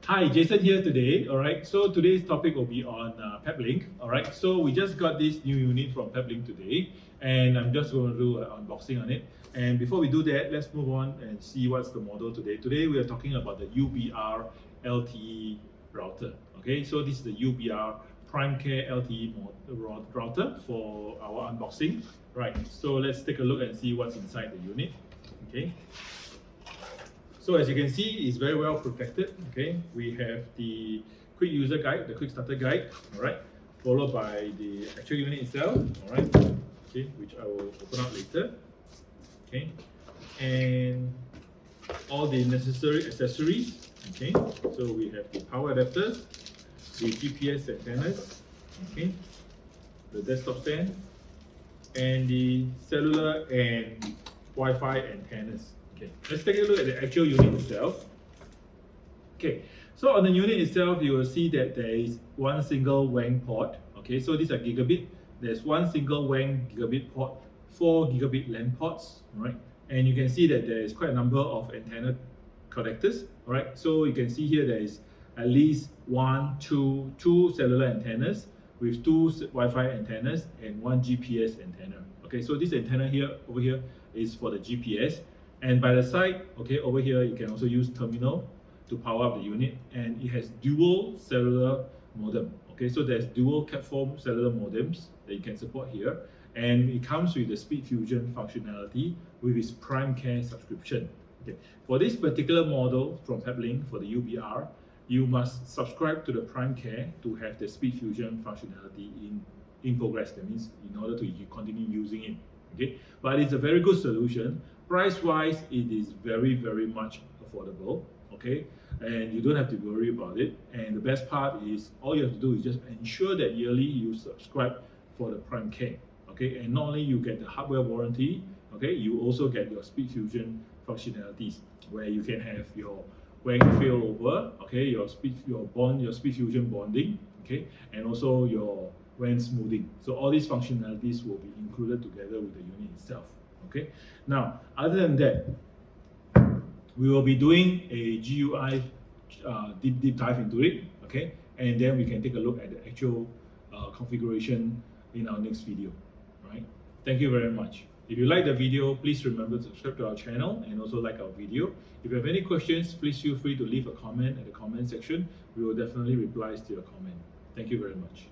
Hi, Jason here today. All right, so today's topic will be on Peplink. All right, so we just got this new unit from Peplink today, and I'm just going to do an unboxing on it. And before we do that, let's move on and see what's the model today. Today we are talking about the UBR-LTE router. Okay, so this is the UBR PrimeCare LTE router for our unboxing. Right, so let's take a look and see what's inside the unit. Okay. So as you can see, it's very well protected. Okay, we have the quick user guide, the quick starter guide, all right, followed by the actual unit itself, all right, okay, which I will open up later. Okay, and all the necessary accessories. Okay, so we have the power adapters, the GPS antennas, okay, the desktop stand, and the cellular and Wi-Fi antennas. Okay, let's take a look at the actual unit itself. Okay, so on the unit itself, you will see that there is one single WAN port. Okay, so these are gigabit. There's one single WAN gigabit port, 4 gigabit LAN ports, all right? And you can see that there is quite a number of antenna connectors, all right? So you can see here there is at least two cellular antennas with 2 Wi-Fi antennas and 1 GPS antenna. Okay, so this antenna here, over here, is for the GPS. And by the side, okay, over here, you can also use terminal to power up the unit, and it has dual cellular modem. Okay, so there's dual platform cellular modems that you can support here, and it comes with the SpeedFusion functionality with its PrimeCare subscription. Okay, for this particular model from Peplink for the UBR, you must subscribe to the PrimeCare to have the SpeedFusion functionality in progress. That means in order to continue using it. Okay, but it's a very good solution. Price-wise, it is very much affordable. Okay, and you don't have to worry about it. And the best part is all you have to do is just ensure that yearly you subscribe for the PrimeCare. Okay, and not only you get the hardware warranty, okay, you also get your SpeedFusion functionalities where you can have your WAN failover, okay, your SpeedFusion bonding, okay, and also your WAN smoothing. So all these functionalities will be included together with the unit itself. Okay. Now, other than that, we will be doing a GUI deep dive into it. Okay, and then we can take a look at the actual configuration in our next video. Right. Thank you very much. If you like the video, please remember to subscribe to our channel and also like our video. If you have any questions, please feel free to leave a comment in the comment section. We will definitely reply to your comment. Thank you very much.